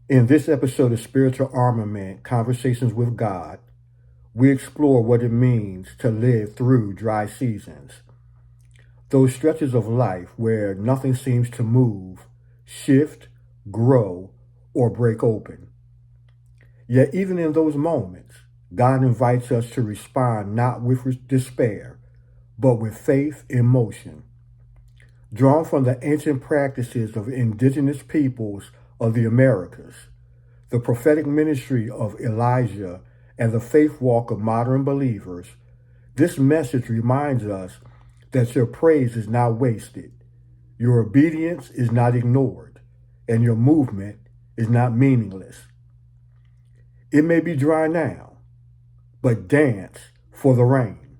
In this episode of Spiritual Armament, Conversations with God, we explore what it means to live through dry seasons. Those stretches of life where nothing seems to move, shift, grow, or break open. Yet even in those moments, God invites us to respond not with despair, but with faith in motion. Drawn from the ancient practices of indigenous peoples of the Americas, the prophetic ministry of Elijah, and the faith walk of modern believers, this message reminds us that your praise is not wasted, your obedience is not ignored, and your movement is not meaningless. It may be dry now, but dance for the rain.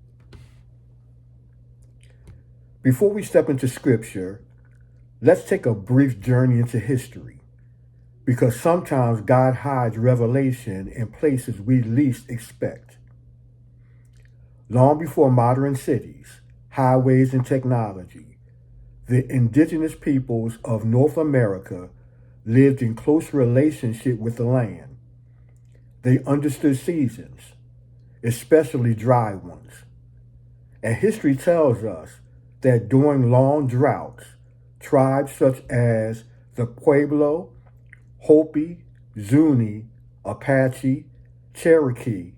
Before we step into scripture, let's take a brief journey into history, because sometimes God hides revelation in places we least expect. Long before modern cities, highways, and technology, the indigenous peoples of North America lived in close relationship with the land. They understood seasons, especially dry ones. And history tells us that during long droughts, tribes such as the Pueblo, Hopi, Zuni, Apache, Cherokee,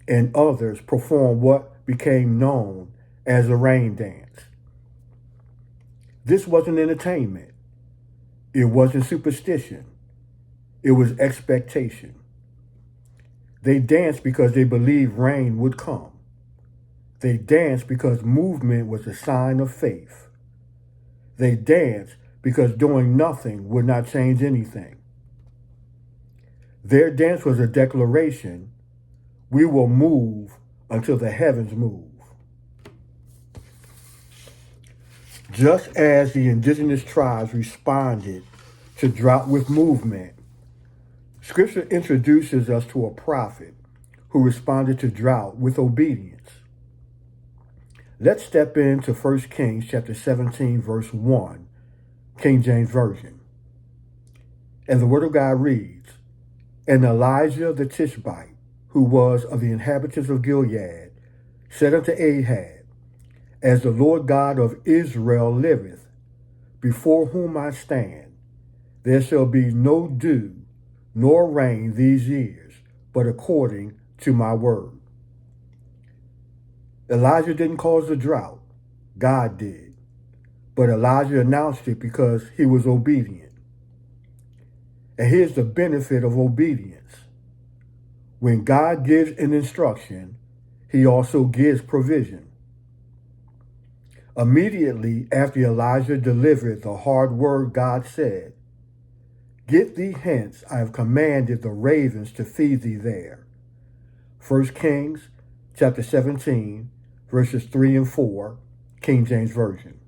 and others performed what became known as a rain dance. This wasn't entertainment. It wasn't superstition. It was expectation. They danced because they believed rain would come. They danced because movement was a sign of faith. They danced because doing nothing would not change anything. Their dance was a declaration: we will move until the heavens move. Just as the indigenous tribes responded to drought with movement, Scripture introduces us to a prophet who responded to drought with obedience. Let's step into 1 Kings chapter 17, verse 1, King James Version. And the word of God reads, And Elijah the Tishbite, who was of the inhabitants of Gilead, said unto Ahab, As the Lord God of Israel liveth, before whom I stand, there shall be no dew nor rain these years, but according to my word. Elijah didn't cause the drought. God did. But Elijah announced it because he was obedient. And here's the benefit of obedience. When God gives an instruction, he also gives provision. Immediately after Elijah delivered the hard word, God said, Get thee hence, I have commanded the ravens to feed thee there. 1 Kings chapter 17, verses 3 and 4, King James Version.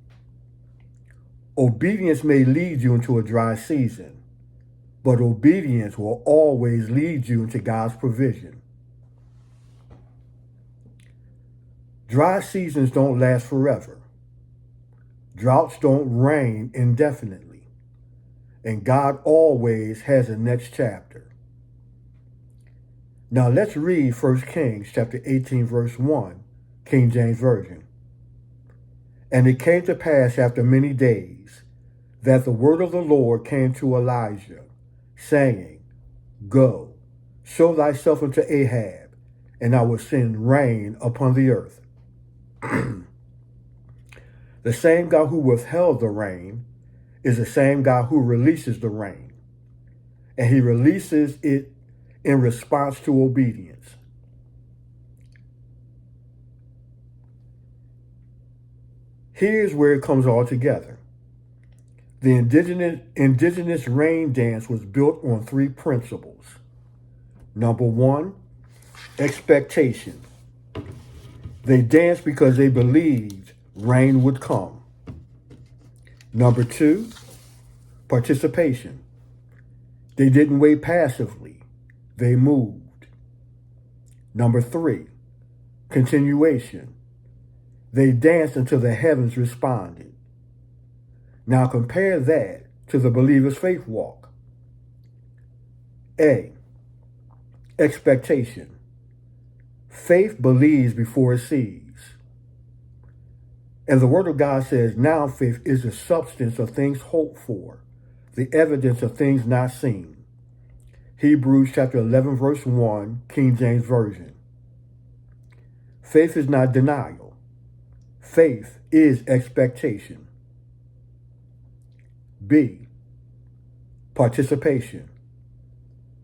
Obedience may lead you into a dry season, but obedience will always lead you into God's provision. Dry seasons don't last forever. Droughts don't reign indefinitely. And God always has a next chapter. Now let's read 1 Kings chapter 18, verse 1, King James Version. And it came to pass after many days that the word of the Lord came to Elijah, saying, Go, show thyself unto Ahab, and I will send rain upon the earth. The same God who withheld the rain is the same God who releases the rain, and he releases it in response to obedience. Here's where it comes all together. The indigenous rain dance was built on three principles. Number one, expectation. They danced because they believed rain would come. Number two, participation. They didn't wait passively. They moved. Number three, continuation. They danced until the heavens responded. Now compare that to the believer's faith walk. A. Expectation. Faith believes before it sees. And the Word of God says, now faith is the substance of things hoped for, the evidence of things not seen. Hebrews chapter 11, verse 1, King James Version. Faith is not denial. Faith is expectation. B. Participation.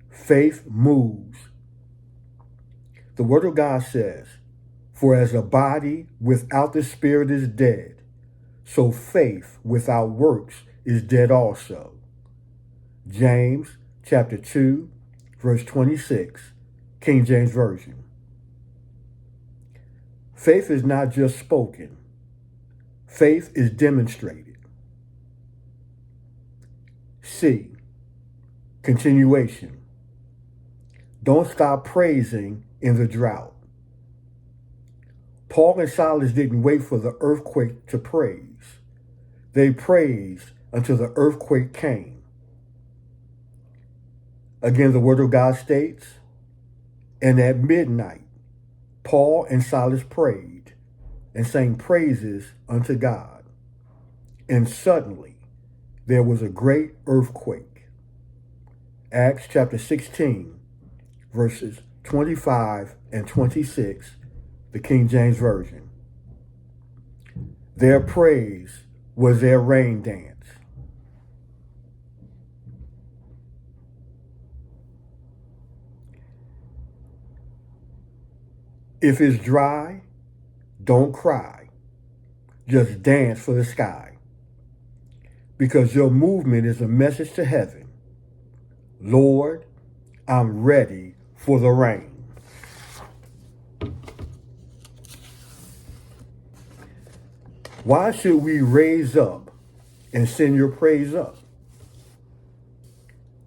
Faith moves. The Word of God says, for as a body without the Spirit is dead, so faith without works is dead also. James chapter 2, verse 26, King James Version. Faith is not just spoken. Faith is demonstrated. C. Continuation. Don't stop praising in the drought. Paul and Silas didn't wait for the earthquake to praise. They praised until the earthquake came. Again, the Word of God states, and at midnight, Paul and Silas prayed and sang praises unto God. And suddenly, there was a great earthquake. Acts chapter 16, verses 25 and 26, the King James Version. Their praise was their rain dance. If it's dry, don't cry. Just dance for the sky. Because your movement is a message to heaven. Lord, I'm ready for the rain. Why should we raise up and send your praise up?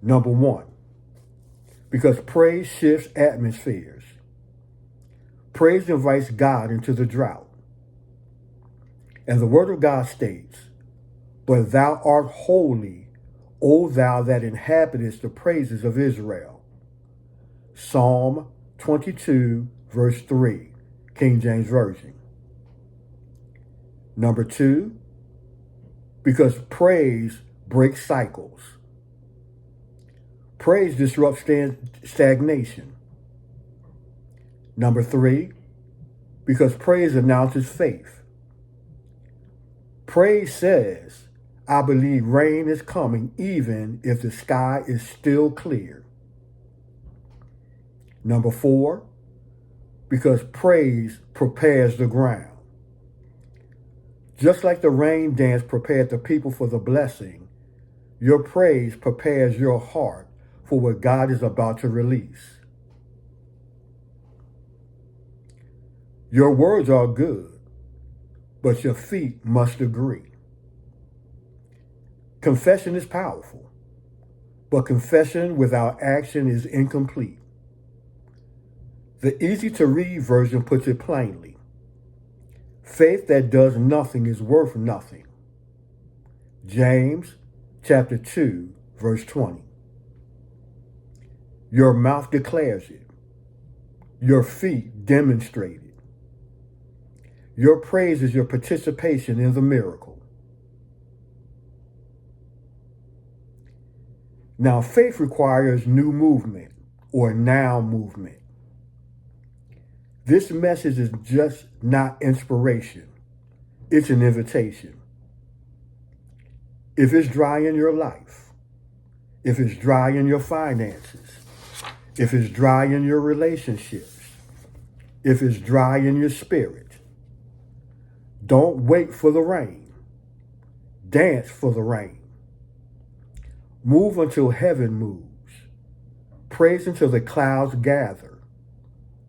Number one, because praise shifts atmospheres. Praise invites God into the drought. And the Word of God states, but thou art holy, O thou that inhabitest the praises of Israel. Psalm 22, verse 3, King James Version. Number two, because praise breaks cycles. Praise disrupts stagnation. Number three, because praise announces faith. Praise says, I believe rain is coming even if the sky is still clear. Number four, because praise prepares the ground. Just like the rain dance prepared the people for the blessing, your praise prepares your heart for what God is about to release. Your words are good, but your feet must agree. Confession is powerful, but confession without action is incomplete. The easy-to-read version puts it plainly. Faith that does nothing is worth nothing. James chapter 2, verse 20. Your mouth declares it. Your feet demonstrate it. Your praise is your participation in the miracle. Now, faith requires new movement or now movement. This message is just not inspiration. It's an invitation. If it's dry in your life, if it's dry in your finances, if it's dry in your relationships, if it's dry in your spirit, don't wait for the rain. Dance for the rain. Move until heaven moves. Praise until the clouds gather.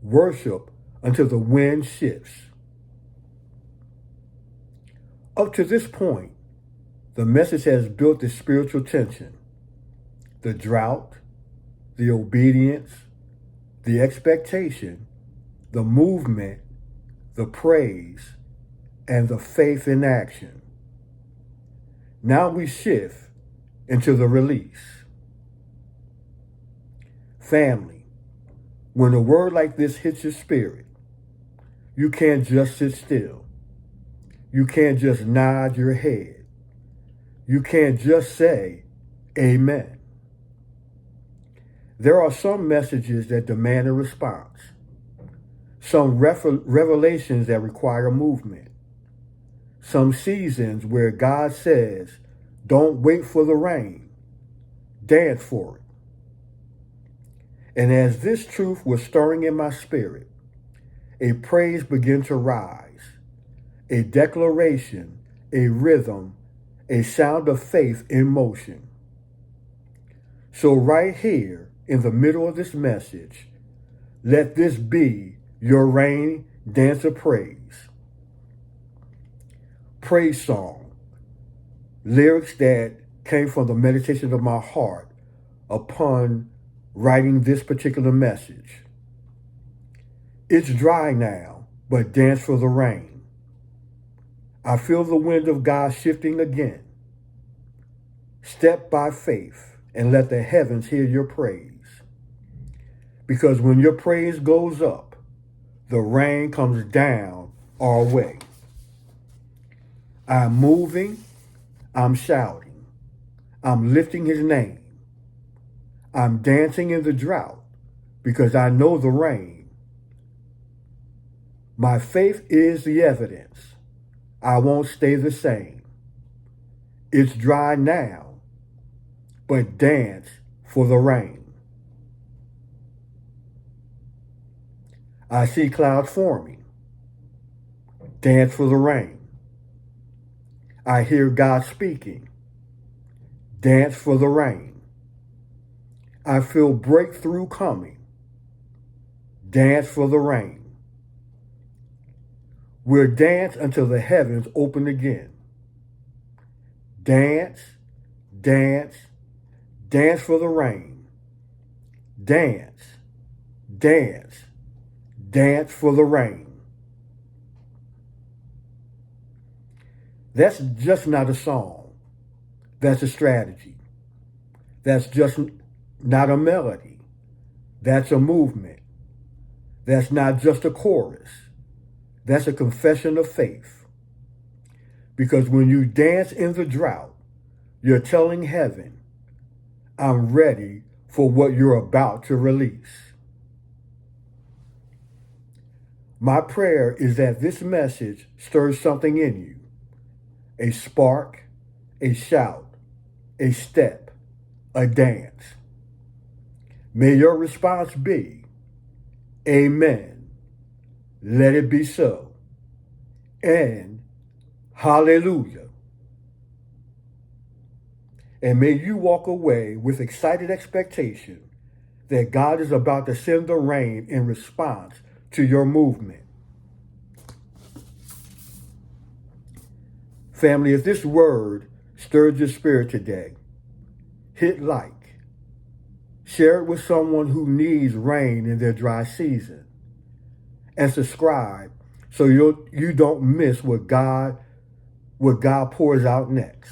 Worship until the wind shifts. Up to this point, the message has built the spiritual tension, the drought, the obedience, the expectation, the movement, the praise, and the faith in action. Now we shift into the release. Family, when a word like this hits your spirit, you can't just sit still. You can't just nod your head. You can't just say, Amen. There are some messages that demand a response, some revelations that require movement, some seasons where God says, don't wait for the rain, dance for it. And as this truth was stirring in my spirit, a praise began to rise, a declaration, a rhythm, a sound of faith in motion. So right here in the middle of this message, let this be your rain dance of praise. Praise song, lyrics that came from the meditation of my heart upon writing this particular message. It's dry now, but dance for the rain. I feel the wind of God shifting again. Step by faith and let the heavens hear your praise. Because when your praise goes up, the rain comes down our way. I'm moving, I'm shouting, I'm lifting his name. I'm dancing in the drought because I know the rain. My faith is the evidence. I won't stay the same. It's dry now, but dance for the rain. I see clouds forming. Dance for the rain. I hear God speaking. Dance for the rain. I feel breakthrough coming. Dance for the rain. We'll dance until the heavens open again. Dance, dance, dance for the rain. Dance, dance, dance for the rain. That's just not a song. That's a strategy. That's just not a melody. That's a movement. That's not just a chorus. That's a confession of faith. Because when you dance in the drought, you're telling heaven, I'm ready for what you're about to release. My prayer is that this message stirs something in you. A spark, a shout, a step, a dance. May your response be, Amen. Let it be so. And hallelujah. And may you walk away with excited expectation that God is about to send the rain in response to your movement. Family, if this word stirred your spirit today, hit like. Share it with someone who needs rain in their dry season. And subscribe so you don't miss what God pours out next.